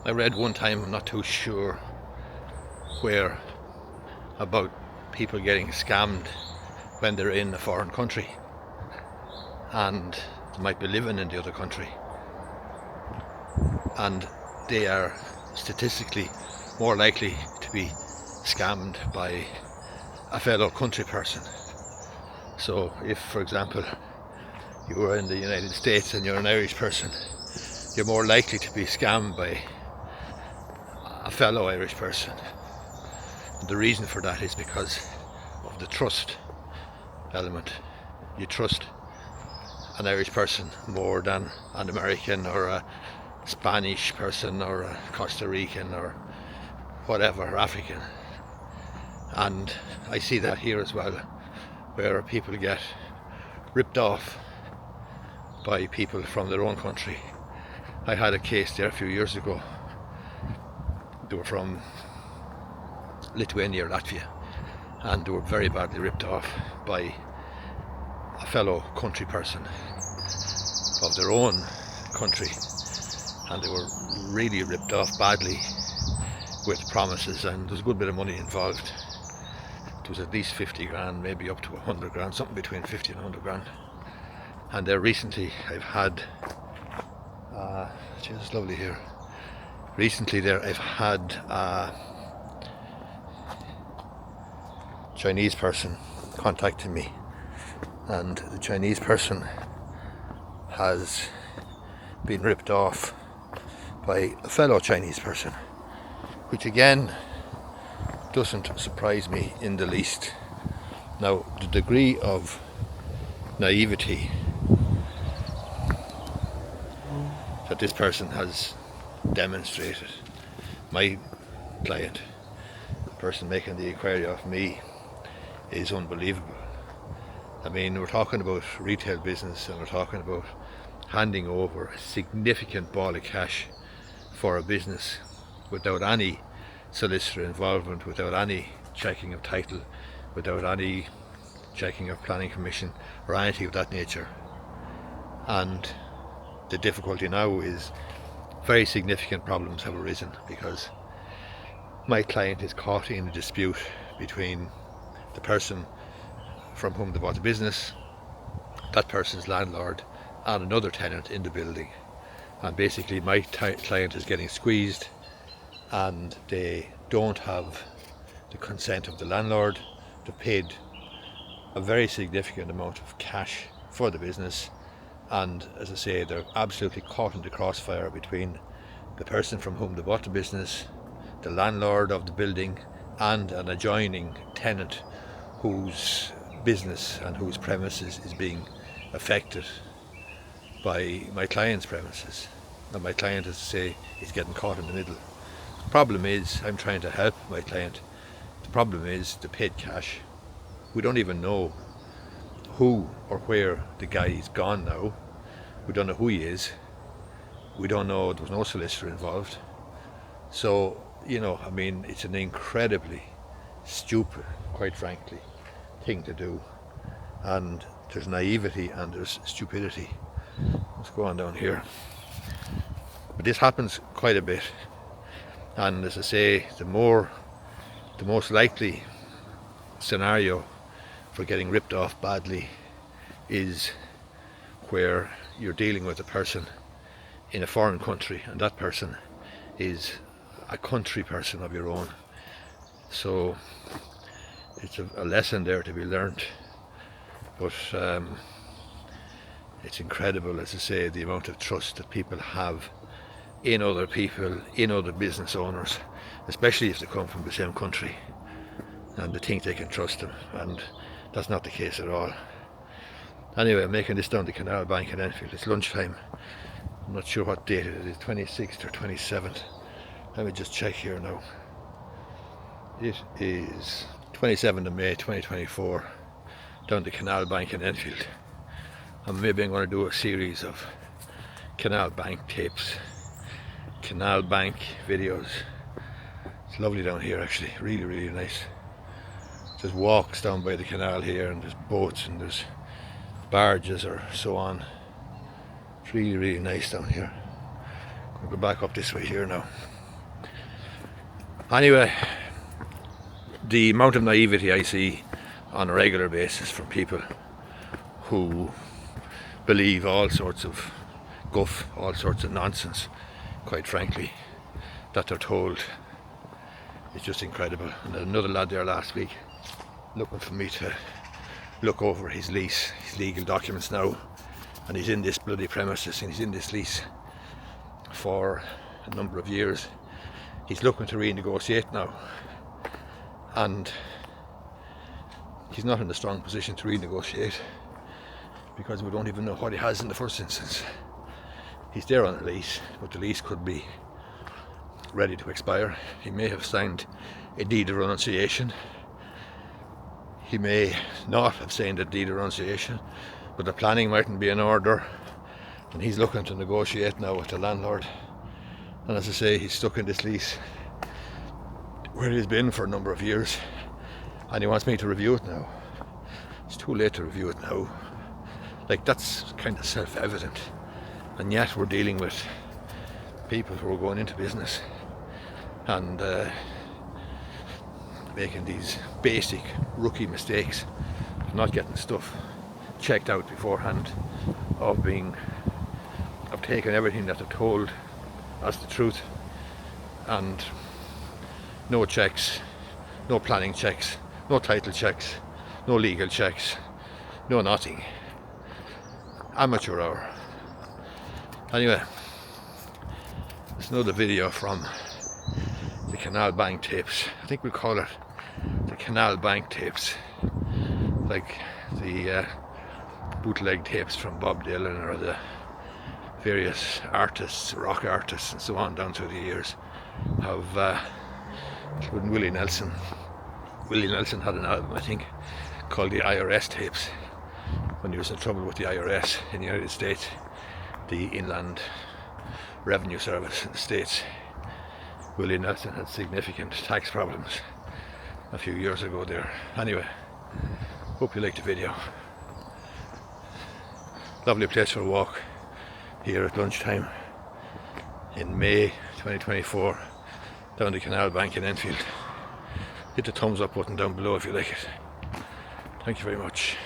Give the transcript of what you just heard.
I read one time, I'm not too sure where, about people getting scammed when they're in a foreign country and they might be living in the other country, and they are statistically more likely to be scammed by a fellow country person. So if, for example, you were in the United States and you're an Irish person, you're more likely to be scammed by a fellow Irish person. And the reason for that is because of the trust element. You trust an Irish person more than an American or a Spanish person or a Costa Rican or whatever, African. And I see that here as well, where people get ripped off by people from their own country. I had a case there a few years ago. They were from Lithuania or Latvia, and they were very badly ripped off by a fellow country person of their own country, and they were really ripped off badly with promises, and there's a good bit of money involved. It was at least 50 grand, maybe up to 100 grand, something between 50 and 100 grand. And there recently I've had, it's lovely here. Recently there I've had a Chinese person contacting me, and the Chinese person has been ripped off by a fellow Chinese person, which again doesn't surprise me in the least. Now, the degree of naivety that this person has demonstrated, my client, the person making the inquiry of me, is unbelievable. I mean, we're talking about retail business, and we're talking about handing over a significant ball of cash for a business without any solicitor involvement, without any checking of title, without any checking of planning commission or anything of that nature. And the difficulty now is very significant problems have arisen because my client is caught in a dispute between the person from whom they bought the business, that person's landlord, and another tenant in the building. And basically my client is getting squeezed, and they don't have the consent of the landlord. They've paid a very significant amount of cash for the business, and as I say, they're absolutely caught in the crossfire between the person from whom they bought the business, the landlord of the building, and an adjoining tenant whose business and whose premises is being affected by my client's premises. And my client, as I say, is getting caught in the middle. The problem is, I'm trying to help my client. The problem is the paid cash. We don't even know who or where the guy is gone now. We don't know who he is. We don't know, there was no solicitor involved. So, I mean, it's an incredibly stupid, quite frankly, thing to do. And there's naivety and there's stupidity. Let's go on down here. But this happens quite a bit. And as I say, the most likely scenario for getting ripped off badly is where you're dealing with a person in a foreign country, and that person is a country person of your own. So it's a lesson there to be learnt, but it's incredible, as I say, the amount of trust that people have in other people, in other business owners, especially if they come from the same country and they think they can trust them, and that's not the case at all. Anyway, I'm making this down the Canal Bank in Enfield. It's lunchtime. I'm not sure what date it is, 26th or 27th. Let me just check here now. It is 27th of May 2024, down the Canal Bank in Enfield. And maybe I'm going to do a series of Canal Bank tapes, Canal Bank videos. It's lovely down here actually, really, really nice. There's walks down by the canal here, and there's boats and there's barges or so on. It's really, really nice down here. I'll go back up this way here now. Anyway, the amount of naivety I see on a regular basis from people who believe all sorts of guff, all sorts of nonsense, quite frankly, that they're told, is just incredible. And there's another lad there last week looking for me to look over his lease, his legal documents now, and he's in this bloody premises and he's in this lease for a number of years. He's looking to renegotiate now, and he's not in a strong position to renegotiate because we don't even know what he has in the first instance. He's there on a lease, but the lease could be ready to expire. He may have signed a deed of renunciation. He may not have signed a deed of renunciation, but the planning mightn't be in order, and he's looking to negotiate now with the landlord. And as I say, he's stuck in this lease where he's been for a number of years, and he wants me to review it now. It's too late to review it now. Like, that's kind of self-evident, and yet we're dealing with people who are going into business and making these basic rookie mistakes of not getting stuff checked out beforehand, of taking everything that they're told as the truth, and no checks, no planning checks, no title checks, no legal checks, no nothing. Amateur hour. Anyway, there's another video from the Canal bank tapes. I think we'll call it the Canal bank tapes, like the bootleg tapes from Bob Dylan or the various artists, rock artists and so on down through the years have including Willie Nelson. Willie Nelson had an album, I think, called the IRS tapes, when he was in trouble with the IRS in the United States, the Inland Revenue Service in the States. Willie Nelson had significant tax problems a few years ago there. Anyway, hope you liked the video. Lovely place for a walk here at lunchtime in May 2024 down the Canal Bank in Enfield. Hit the thumbs up button down below if you like it. Thank you very much.